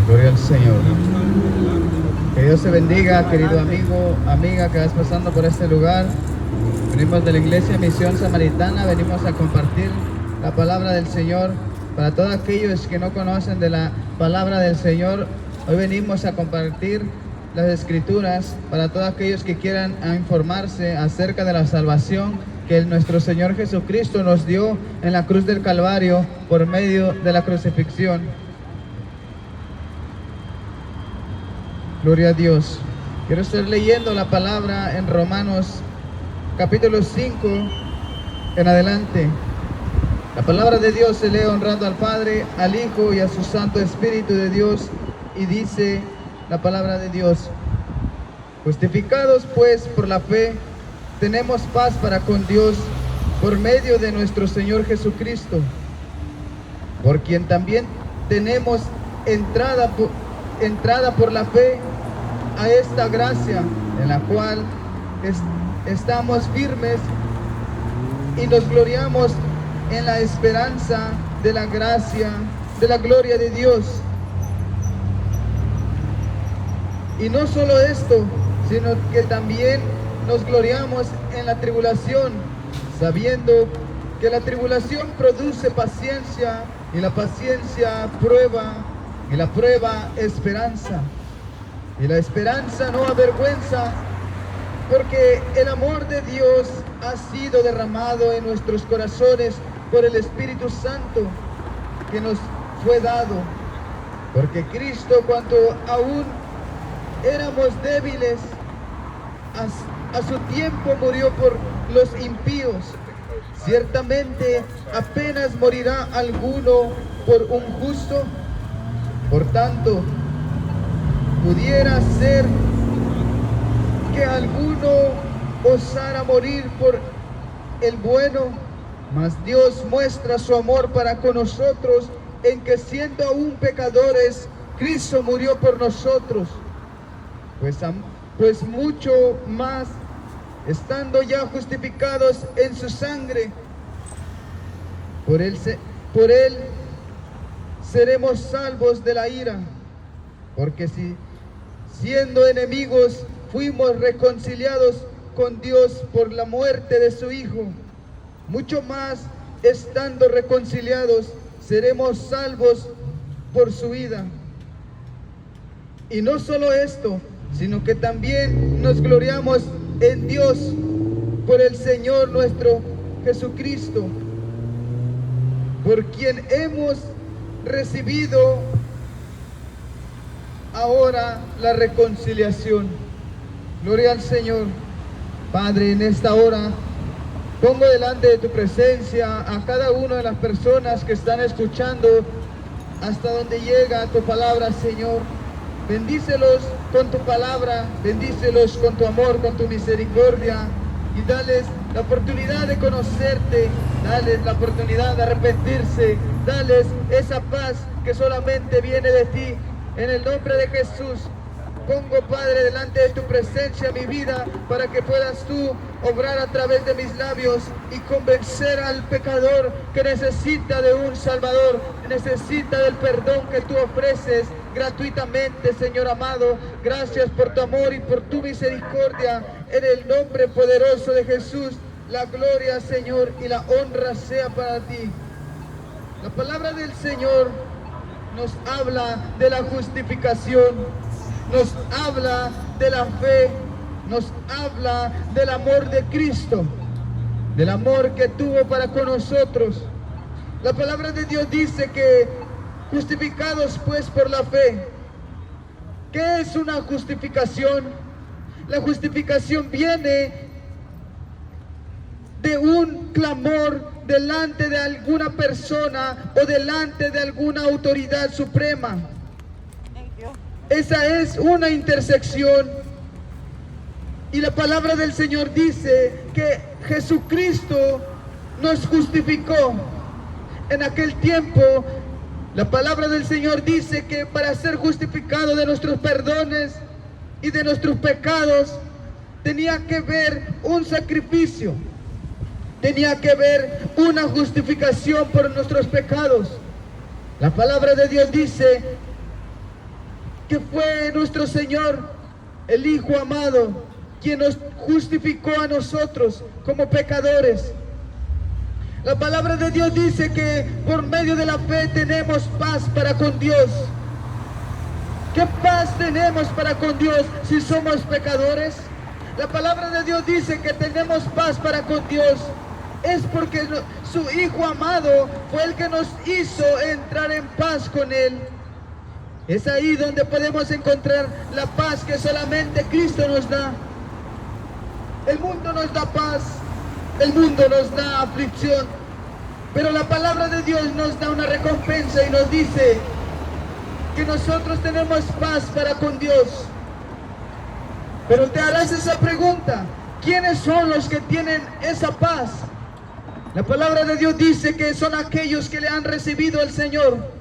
Gloria al Señor. Que Dios te bendiga, querido amigo, amiga que vas pasando por este lugar. Venimos de la Iglesia Misión Samaritana, venimos a compartir la palabra del Señor. Para todos aquellos que no conocen de la palabra del Señor, hoy venimos a compartir las Escrituras para todos aquellos que quieran informarse acerca de la salvación que nuestro Señor Jesucristo nos dio en la cruz del Calvario por medio de la crucifixión. Gloria a Dios. Quiero estar leyendo la palabra en Romanos capítulo 5 en adelante. La palabra de Dios se lee honrando al Padre, al Hijo y a su Santo Espíritu de Dios, y dice la palabra de Dios: justificados pues por la fe, tenemos paz para con Dios por medio de nuestro Señor Jesucristo, por quien también tenemos entrada por la fe a esta gracia en la cual estamos firmes y nos gloriamos en la esperanza de la gracia, de la gloria de Dios. Y no solo esto, sino que también nos gloriamos en la tribulación, sabiendo que la tribulación produce paciencia, y la paciencia prueba, y la prueba esperanza. Y la esperanza no avergüenza, porque el amor de Dios ha sido derramado en nuestros corazones por el Espíritu Santo que nos fue dado. Porque Cristo, cuando aún éramos débiles, a su tiempo murió por los impíos. Ciertamente apenas morirá alguno por un justo. Por tanto, pudiera ser que alguno osara morir por el bueno, mas Dios muestra su amor para con nosotros en que, siendo aún pecadores, Cristo murió por nosotros. Pues mucho más, estando ya justificados en su sangre, por él seremos salvos de la ira. Porque si siendo enemigos fuimos reconciliados con Dios por la muerte de su Hijo, mucho más, estando reconciliados, seremos salvos por su vida. Y no solo esto, sino que también nos gloriamos en Dios por el Señor nuestro Jesucristo, por quien hemos recibido ahora la reconciliación. Gloria al Señor. Padre, en esta hora pongo delante de tu presencia a cada una de las personas que están escuchando hasta donde llega tu palabra, Señor. Bendícelos con tu palabra, bendícelos con tu amor, con tu misericordia, y dales la oportunidad de conocerte, dales la oportunidad de arrepentirse, dales esa paz que solamente viene de ti. En el nombre de Jesús, pongo, Padre, delante de tu presencia mi vida, para que puedas tú obrar a través de mis labios y convencer al pecador que necesita de un Salvador, necesita del perdón que tú ofreces gratuitamente, Señor amado. Gracias por tu amor y por tu misericordia. En el nombre poderoso de Jesús, la gloria, Señor, y la honra sea para ti. La palabra del Señor nos habla de la justificación, nos habla de la fe, nos habla del amor de Cristo, del amor que tuvo para con nosotros. La palabra de Dios dice que justificados pues por la fe. ¿Qué es una justificación? La justificación viene de un clamor delante de alguna persona o delante de alguna autoridad suprema. Esa es una intersección. Y la palabra del Señor dice que Jesucristo nos justificó. En aquel tiempo, la palabra del Señor dice que para ser justificado de nuestros perdones y de nuestros pecados, tenía que ver un sacrificio. Tenía que ver una justificación por nuestros pecados. La palabra de Dios dice que fue nuestro Señor, el Hijo amado, quien nos justificó a nosotros como pecadores. La palabra de Dios dice que por medio de la fe tenemos paz para con Dios. ¿Qué paz tenemos para con Dios si somos pecadores? La palabra de Dios dice que tenemos paz para con Dios. Es porque su Hijo amado fue el que nos hizo entrar en paz con Él. Es ahí donde podemos encontrar la paz que solamente Cristo nos da. El mundo nos da paz, el mundo nos da aflicción, pero la palabra de Dios nos da una recompensa y nos dice que nosotros tenemos paz para con Dios. Pero te harás esa pregunta: ¿quiénes son los que tienen esa paz? La palabra de Dios dice que son aquellos que le han recibido al Señor.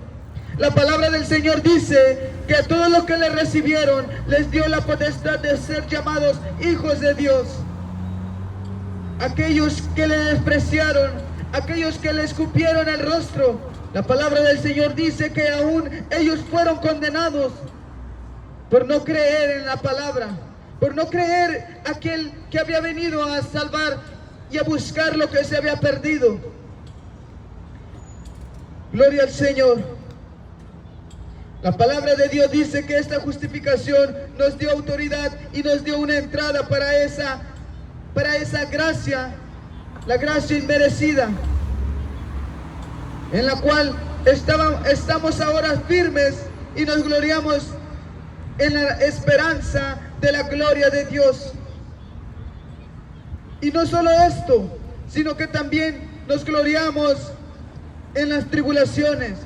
La palabra del Señor dice que a todos los que le recibieron les dio la potestad de ser llamados hijos de Dios. Aquellos que le despreciaron, aquellos que le escupieron el rostro, la palabra del Señor dice que aún ellos fueron condenados por no creer en la palabra, por no creer aquel que había venido a salvar y a buscar lo que se había perdido. Gloria al Señor. La palabra de Dios dice que esta justificación nos dio autoridad y nos dio una entrada para esa gracia, la gracia inmerecida, en la cual estamos ahora firmes y nos gloriamos en la esperanza de la gloria de Dios. Y no solo esto, sino que también nos gloriamos en las tribulaciones.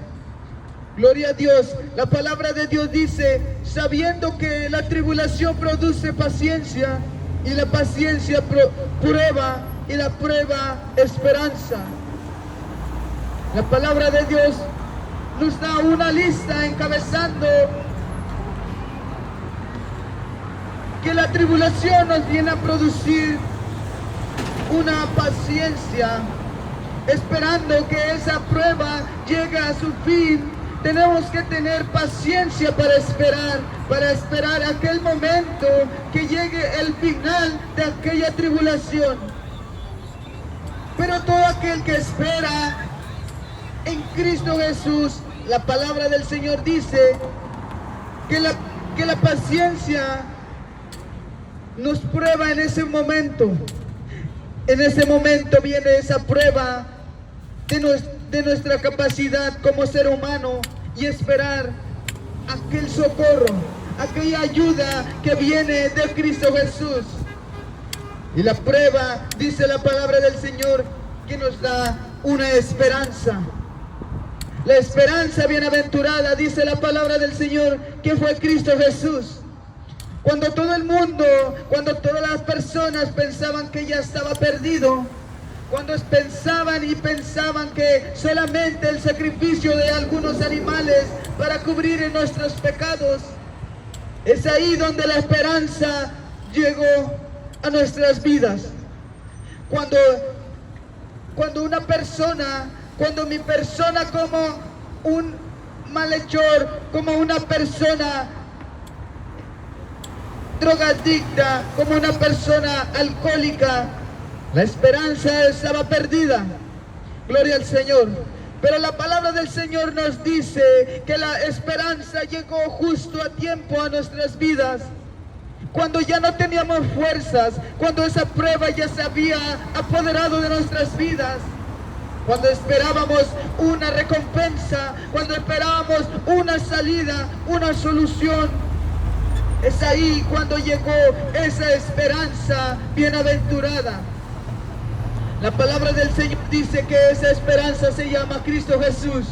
Gloria a Dios. La palabra de Dios dice, sabiendo que la tribulación produce paciencia, y la paciencia prueba, y la prueba esperanza. La palabra de Dios nos da una lista encabezando que la tribulación nos viene a producir una paciencia, esperando que esa prueba llegue a su fin. Tenemos que tener paciencia para esperar aquel momento que llegue el final de aquella tribulación. Pero todo aquel que espera en Cristo Jesús, la palabra del Señor dice que la paciencia nos prueba en ese momento. En ese momento viene esa prueba de nuestra capacidad como ser humano y esperar aquel socorro, aquella ayuda que viene de Cristo Jesús. Y la prueba, dice la palabra del Señor, que nos da una esperanza. La esperanza bienaventurada, dice la palabra del Señor, que fue Cristo Jesús. Cuando todo el mundo, cuando todas las personas pensaban que ya estaba perdido, cuando pensaban que solamente el sacrificio de algunos animales para cubrir nuestros pecados, es ahí donde la esperanza llegó a nuestras vidas. Cuando mi persona como un malhechor, como una persona drogadicta, como una persona alcohólica, la esperanza estaba perdida. Gloria al Señor. Pero la palabra del Señor nos dice que la esperanza llegó justo a tiempo a nuestras vidas. Cuando ya no teníamos fuerzas, cuando esa prueba ya se había apoderado de nuestras vidas, cuando esperábamos una recompensa, cuando esperábamos una salida, una solución, es ahí cuando llegó esa esperanza bienaventurada. La palabra del Señor dice que esa esperanza se llama Cristo Jesús.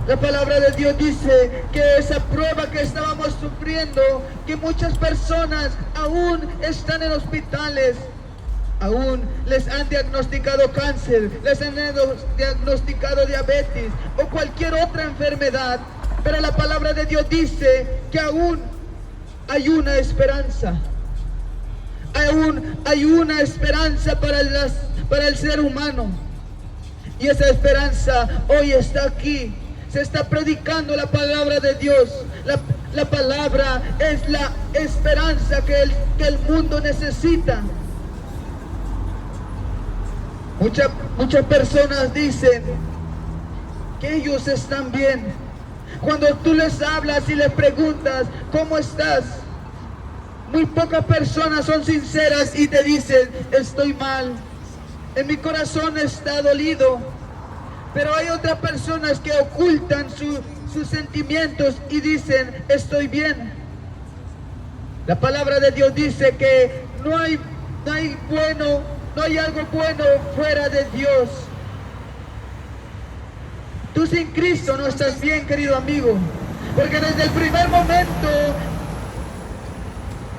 La palabra de Dios dice que esa prueba que estábamos sufriendo, que muchas personas aún están en hospitales, aún les han diagnosticado cáncer, les han diagnosticado diabetes o cualquier otra enfermedad, pero la palabra de Dios dice que aún hay una esperanza. Aún hay una esperanza para el ser humano. Y esa esperanza hoy está aquí. se está predicando la palabra de Dios. La palabra es la esperanza que el mundo necesita. Muchas personas dicen que ellos están bien. Cuando tú les hablas y les preguntas, ¿cómo estás? Muy pocas personas son sinceras y te dicen, estoy mal, en mi corazón está dolido. Pero hay otras personas que ocultan sus sentimientos y dicen, estoy bien. La palabra de Dios dice que no hay algo bueno fuera de Dios. Tú sin Cristo no estás bien, querido amigo, porque desde el primer momento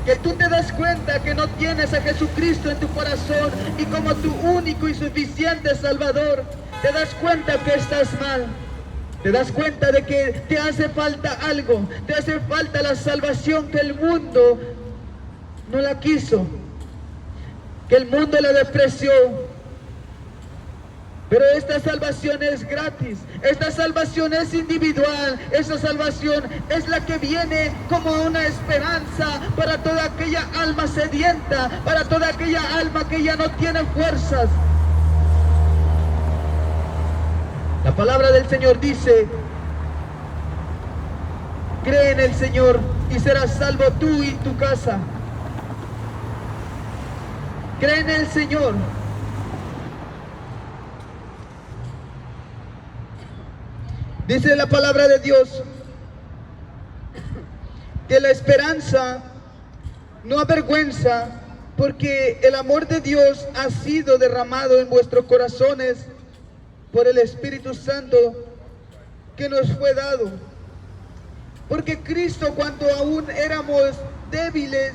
que tú te das cuenta que no tienes a Jesucristo en tu corazón y como tu único y suficiente Salvador, te das cuenta que estás mal. Te das cuenta de que te hace falta algo, te hace falta la salvación que el mundo no la quiso, que el mundo la despreció. Pero esta salvación es gratis, esta salvación es individual, esta salvación es la que viene como una esperanza para toda aquella alma sedienta, para toda aquella alma que ya no tiene fuerzas. La palabra del Señor dice, cree en el Señor y serás salvo tú y tu casa. Cree en el Señor. Dice la palabra de Dios que la esperanza no avergüenza, porque el amor de Dios ha sido derramado en vuestros corazones por el Espíritu Santo que nos fue dado. Porque Cristo, cuando aún éramos débiles,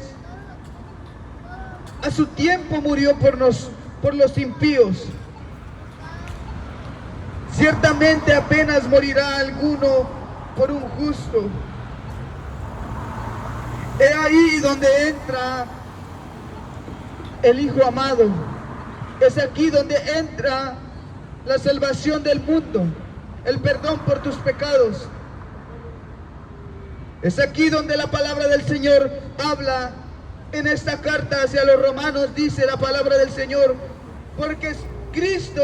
a su tiempo murió por los impíos. Ciertamente apenas morirá alguno por un justo. Es ahí donde entra el Hijo amado. Es aquí donde entra la salvación del mundo, el perdón por tus pecados. Es aquí donde la palabra del Señor habla. En esta carta hacia los romanos dice la palabra del Señor, porque Cristo,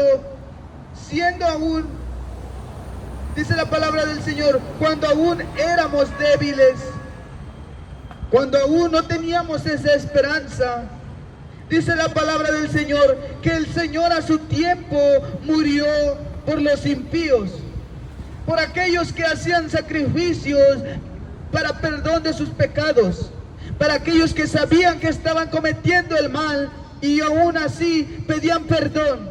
siendo aún, dice la palabra del Señor, cuando aún éramos débiles, cuando aún no teníamos esa esperanza, dice la palabra del Señor, que el Señor a su tiempo murió por los impíos, por aquellos que hacían sacrificios para perdón de sus pecados, para aquellos que sabían que estaban cometiendo el mal y aún así pedían perdón,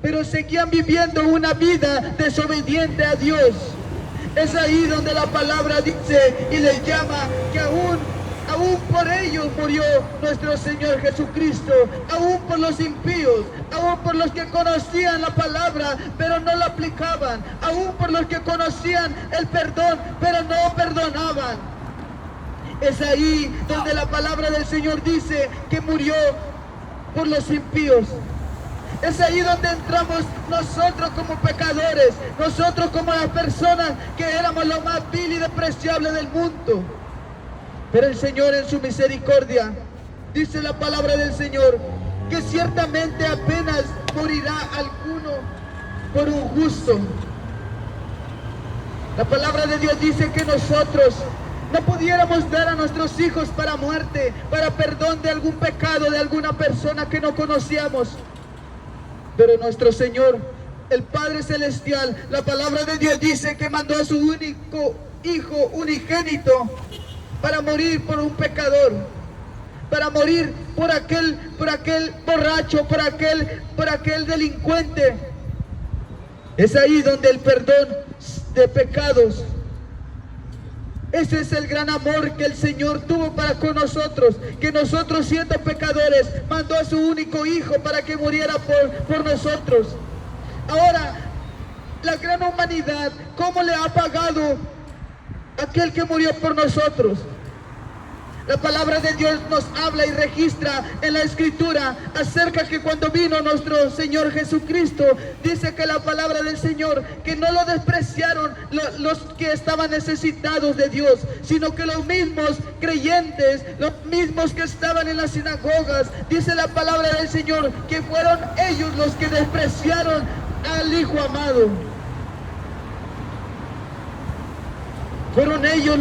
pero seguían viviendo una vida desobediente a Dios. Es ahí donde la palabra dice y les llama que aún por ellos murió nuestro Señor Jesucristo, aún por los impíos, aún por los que conocían la palabra pero no la aplicaban, aún por los que conocían el perdón pero no perdonaban. Es ahí donde la palabra del Señor dice que murió por los impíos. Es ahí donde entramos nosotros como pecadores, nosotros como las personas que éramos lo más vil y despreciable del mundo. Pero el Señor en su misericordia, dice la palabra del Señor, que ciertamente apenas morirá alguno por un justo. La palabra de Dios dice que nosotros no pudiéramos dar a nuestros hijos para muerte, para perdón de algún pecado de alguna persona que no conocíamos. Pero nuestro Señor, el Padre Celestial, la palabra de Dios dice que mandó a su único Hijo unigénito para morir por un pecador, para morir por aquel borracho, por aquel delincuente. Es ahí donde el perdón de pecados, ese es el gran amor que el Señor tuvo para con nosotros, que nosotros siendo pecadores, mandó a su único Hijo para que muriera por nosotros. Ahora, la gran humanidad, ¿cómo le ha pagado aquel que murió por nosotros? La palabra de Dios nos habla y registra en la Escritura acerca que cuando vino nuestro Señor Jesucristo, dice que la palabra del Señor, que no lo despreciaron los que estaban necesitados de Dios, sino que los mismos creyentes, los mismos que estaban en las sinagogas, dice la palabra del Señor, que fueron ellos los que despreciaron al Hijo amado. Fueron ellos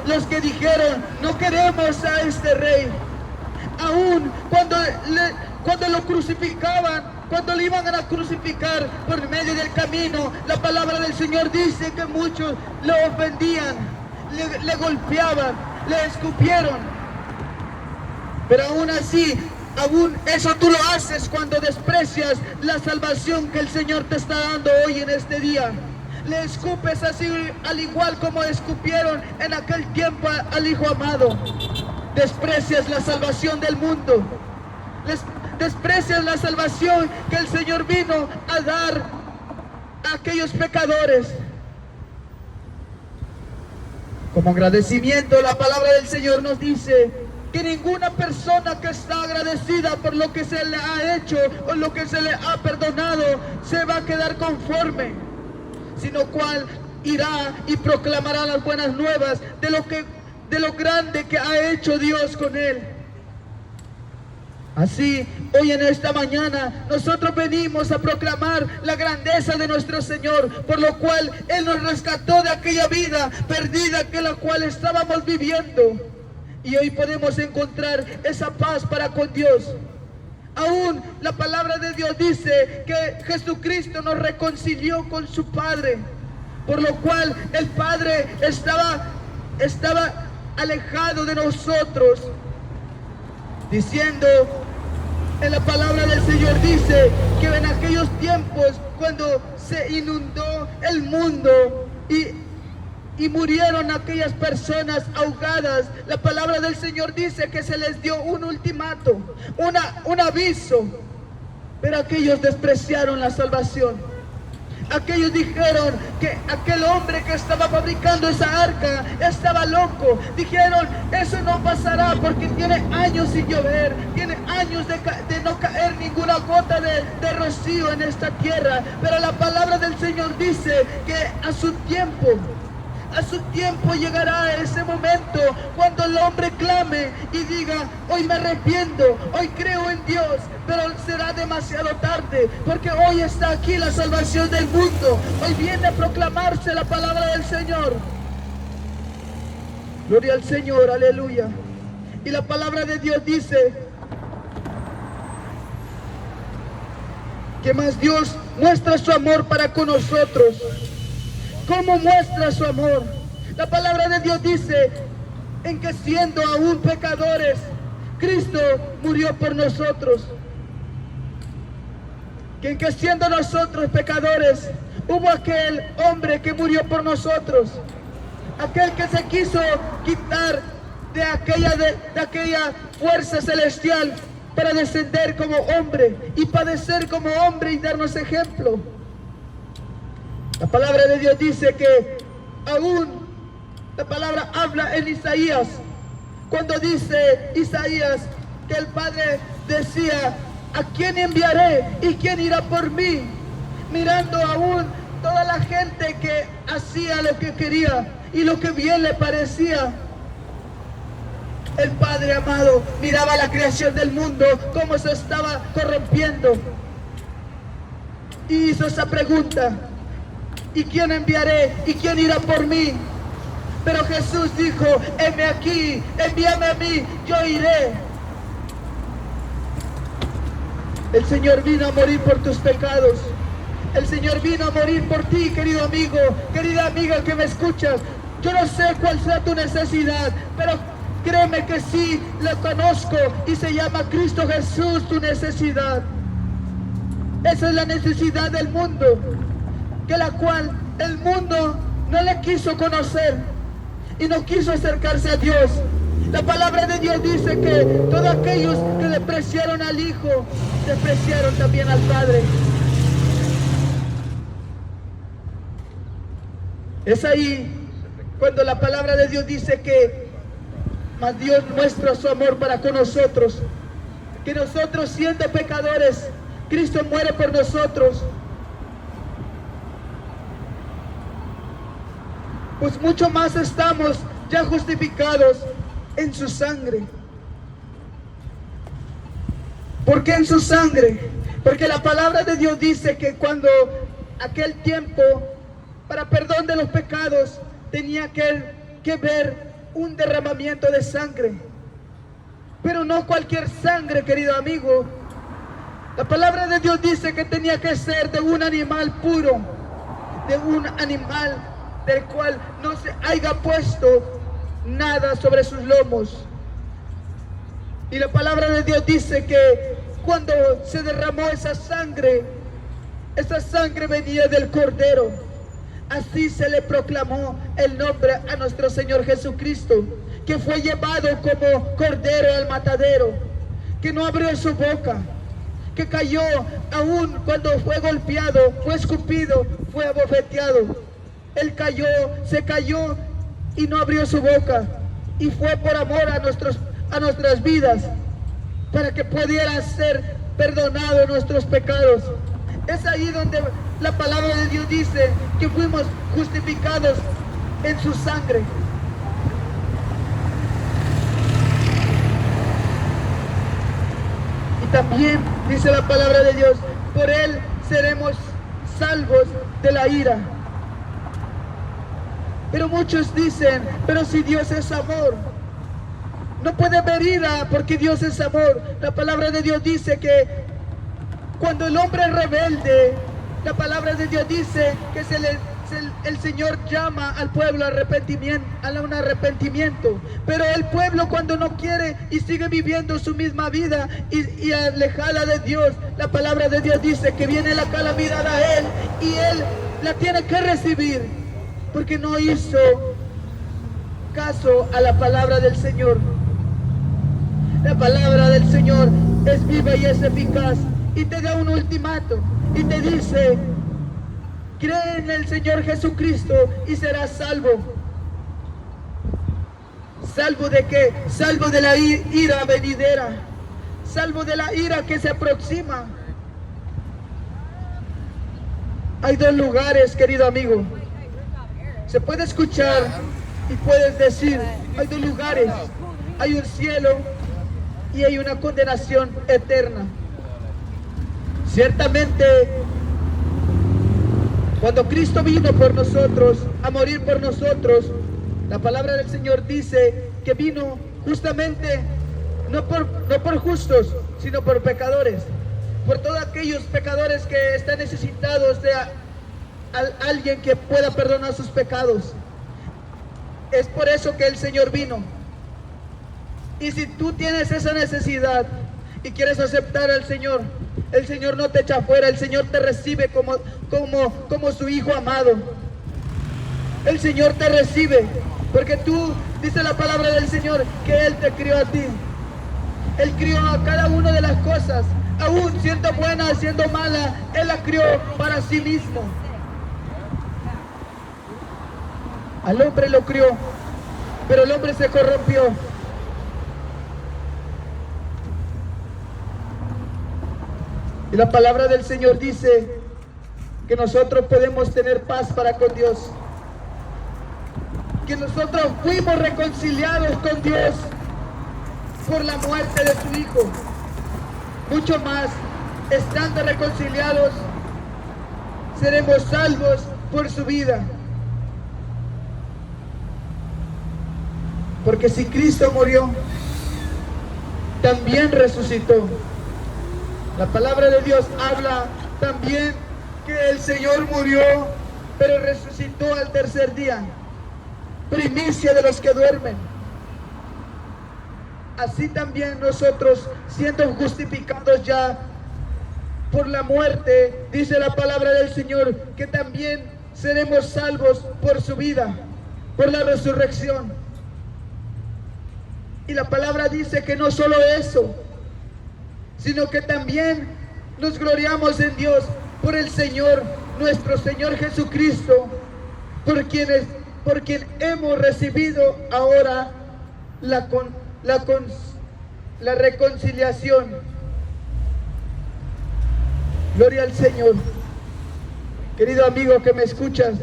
los que dijeron, no queremos a este rey. Aún cuando lo crucificaban, cuando le iban a crucificar por medio del camino, la palabra del Señor dice que muchos lo ofendían, le golpeaban, le escupieron. Pero aún así, aún eso tú lo haces cuando desprecias la salvación que el Señor te está dando hoy en este día. Le escupes así, al igual como escupieron en aquel tiempo al Hijo amado. Desprecias la salvación del mundo. Desprecias la salvación que el Señor vino a dar a aquellos pecadores. Como agradecimiento, la palabra del Señor nos dice que ninguna persona que está agradecida por lo que se le ha hecho o lo que se le ha perdonado se va a quedar conforme, sino cual irá y proclamará las buenas nuevas de lo grande que ha hecho Dios con él. Así, hoy en esta mañana, nosotros venimos a proclamar la grandeza de nuestro Señor, por lo cual Él nos rescató de aquella vida perdida que la cual estábamos viviendo. Y hoy podemos encontrar esa paz para con Dios. Aún la palabra de Dios dice que Jesucristo nos reconcilió con su Padre, por lo cual el Padre estaba alejado de nosotros, diciendo, en la palabra del Señor dice que en aquellos tiempos cuando se inundó el mundo y murieron aquellas personas ahogadas, la palabra del Señor dice que se les dio un ultimato, un aviso, pero aquellos despreciaron la salvación. Aquellos dijeron que aquel hombre que estaba fabricando esa arca estaba loco. Dijeron, eso no pasará porque tiene años sin llover, tiene años de no caer ninguna gota de rocío en esta tierra. Pero la palabra del Señor dice que a su tiempo llegará ese momento cuando el hombre clame y diga, hoy me arrepiento, hoy creo en Dios, pero será demasiado tarde, porque hoy está aquí la salvación del mundo, hoy viene a proclamarse la palabra del Señor. Gloria al Señor, aleluya. Y la palabra de Dios dice que más Dios muestra su amor para con nosotros. ¿Cómo muestra su amor? La palabra de Dios dice en que siendo aún pecadores, Cristo murió por nosotros. Que en que siendo nosotros pecadores, hubo aquel hombre que murió por nosotros. Aquel que se quiso quitar de aquella fuerza celestial para descender como hombre y padecer como hombre y darnos ejemplo. La palabra de Dios dice que aún la palabra habla en Isaías, cuando dice Isaías que el Padre decía, ¿a quién enviaré y quién irá por mí? Mirando aún toda la gente que hacía lo que quería y lo que bien le parecía. El Padre amado miraba la creación del mundo, cómo se estaba corrompiendo, y hizo esa pregunta, ¿y quién enviaré y quién irá por mí? Pero Jesús dijo, heme aquí, envíame a mí, yo iré. El Señor vino a morir por tus pecados. El Señor vino a morir por ti, querido amigo, querida amiga que me escuchas. Yo no sé cuál sea tu necesidad, pero créeme que sí lo conozco y se llama Cristo Jesús tu necesidad. Esa es la necesidad del mundo, que la cual el mundo no le quiso conocer y no quiso acercarse a Dios. La palabra de Dios dice que todos aquellos que despreciaron al Hijo, despreciaron también al Padre. Es ahí cuando la palabra de Dios dice que mas Dios muestra su amor para con nosotros, que nosotros siendo pecadores, Cristo muere por nosotros, pues mucho más estamos ya justificados en su sangre. ¿Por qué en su sangre? Porque la palabra de Dios dice que cuando aquel tiempo para perdón de los pecados tenía que ver un derramamiento de sangre, pero no cualquier sangre, querido amigo. La palabra de Dios dice que tenía que ser de un animal puro, de un animal del cual no se haya puesto nada sobre sus lomos. Y la palabra de Dios dice que cuando se derramó esa sangre venía del Cordero. Así se le proclamó el nombre a nuestro Señor Jesucristo, que fue llevado como Cordero al matadero, que no abrió su boca, que cayó aún cuando fue golpeado, fue escupido, fue abofeteado. Él cayó, se cayó y no abrió su boca, y fue por amor a nuestras vidas, para que pudiera ser perdonado nuestros pecados. Es ahí donde la palabra de Dios dice que fuimos justificados en su sangre. Y también dice la palabra de Dios, por él seremos salvos de la ira. Pero muchos dicen, pero si Dios es amor, no puede haber ira porque Dios es amor. La palabra de Dios dice que cuando el hombre es rebelde, la palabra de Dios dice que el Señor llama al pueblo a un arrepentimiento. Pero el pueblo cuando no quiere y sigue viviendo su misma vida y alejada de Dios, la palabra de Dios dice que viene la calamidad a él y él la tiene que recibir porque no hizo caso a la palabra del Señor. La palabra del Señor es viva y es eficaz y te da un ultimato y te dice: cree en el Señor Jesucristo y serás salvo. ¿Salvo de qué? Salvo de la ira venidera, salvo de la ira que se aproxima. Hay dos lugares, querido amigo. Se puede escuchar y puedes decir, hay dos lugares. Hay un cielo y hay una condenación eterna. Ciertamente, cuando Cristo vino por nosotros, a morir por nosotros, la palabra del Señor dice que vino justamente no por justos, sino por pecadores, por todos aquellos pecadores que están necesitados de alguien que pueda perdonar sus pecados. Es por eso que el Señor vino. Y si tú tienes esa necesidad y quieres aceptar al Señor, el Señor no te echa fuera, el Señor te recibe como su hijo amado. El Señor te recibe, porque tú, dice la palabra del Señor, que Él te crió a ti. Él crió a cada una de las cosas, aún siendo buena, siendo mala, Él la crió para sí mismo. Al hombre lo crió, pero el hombre se corrompió. Y la palabra del Señor dice que nosotros podemos tener paz para con Dios, que nosotros fuimos reconciliados con Dios por la muerte de su Hijo. Mucho más, estando reconciliados, seremos salvos por su vida. Porque si Cristo murió, también resucitó. La palabra de Dios habla también que el Señor murió, pero resucitó al tercer día, primicia de los que duermen. Así también nosotros, siendo justificados ya por la muerte, dice la palabra del Señor, que también seremos salvos por su vida, por la resurrección. Y la palabra dice que no solo eso, sino que también nos gloriamos en Dios por el Señor, nuestro Señor Jesucristo, por quien hemos recibido ahora la, con, la, con, la reconciliación. Gloria al Señor. Querido amigo que me escuchas,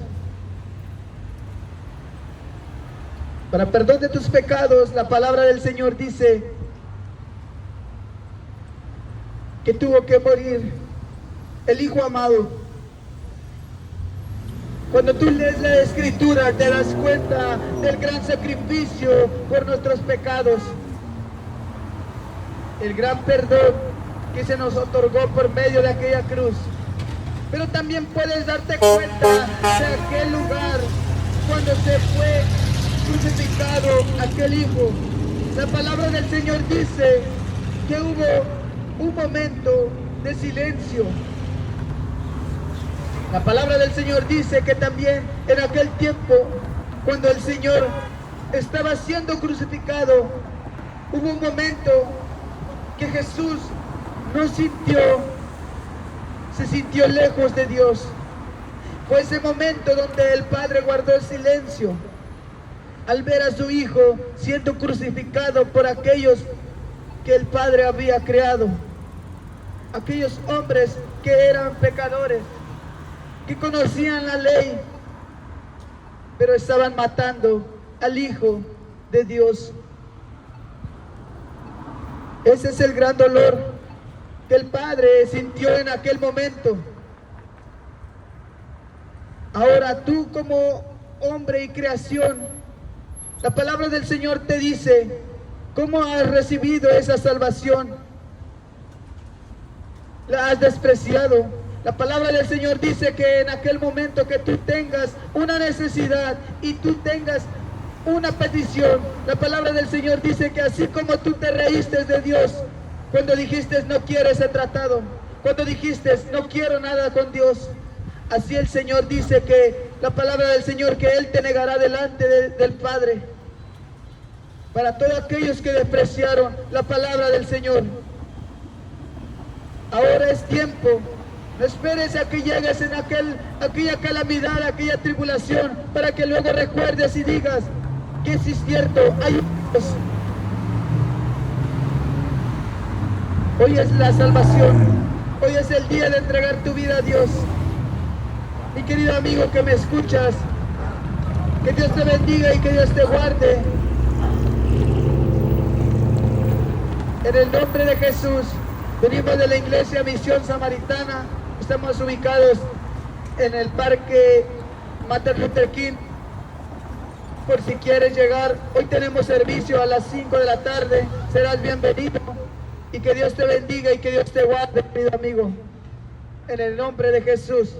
para perdón de tus pecados, la palabra del Señor dice que tuvo que morir el Hijo amado. Cuando tú lees la Escritura te das cuenta del gran sacrificio por nuestros pecados, el gran perdón que se nos otorgó por medio de aquella cruz. Pero también puedes darte cuenta de aquel lugar cuando se fue crucificado aquel Hijo. La palabra del Señor dice que hubo un momento de silencio. La palabra del Señor dice que también en aquel tiempo, cuando el Señor estaba siendo crucificado, hubo un momento que Jesús se sintió lejos de Dios. Fue ese momento donde el Padre guardó el silencio al ver a su Hijo siendo crucificado por aquellos que el Padre había creado, aquellos hombres que eran pecadores, que conocían la ley, pero estaban matando al Hijo de Dios. Ese es el gran dolor que el Padre sintió en aquel momento. Ahora tú, como hombre y creación, la palabra del Señor te dice cómo has recibido esa salvación. La has despreciado. La palabra del Señor dice que en aquel momento que tú tengas una necesidad y tú tengas una petición, la palabra del Señor dice que así como tú te reíste de Dios cuando dijiste no quiero ese tratado, cuando dijiste no quiero nada con Dios, así el Señor dice que la palabra del Señor que Él te negará delante del Padre. Para todos aquellos que despreciaron la palabra del Señor, ahora es tiempo. No esperes a que llegues en aquella calamidad, aquella tribulación, para que luego recuerdes y digas que sí es cierto, hay un Dios. Hoy es la salvación, hoy es el día de entregar tu vida a Dios. Mi querido amigo que me escuchas, que Dios te bendiga y que Dios te guarde. En el nombre de Jesús, venimos de la Iglesia Misión Samaritana. Estamos ubicados en el Parque Martin Luther King. Por si quieres llegar, hoy tenemos servicio a las 5 de la tarde. Serás bienvenido y que Dios te bendiga y que Dios te guarde, querido amigo. En el nombre de Jesús.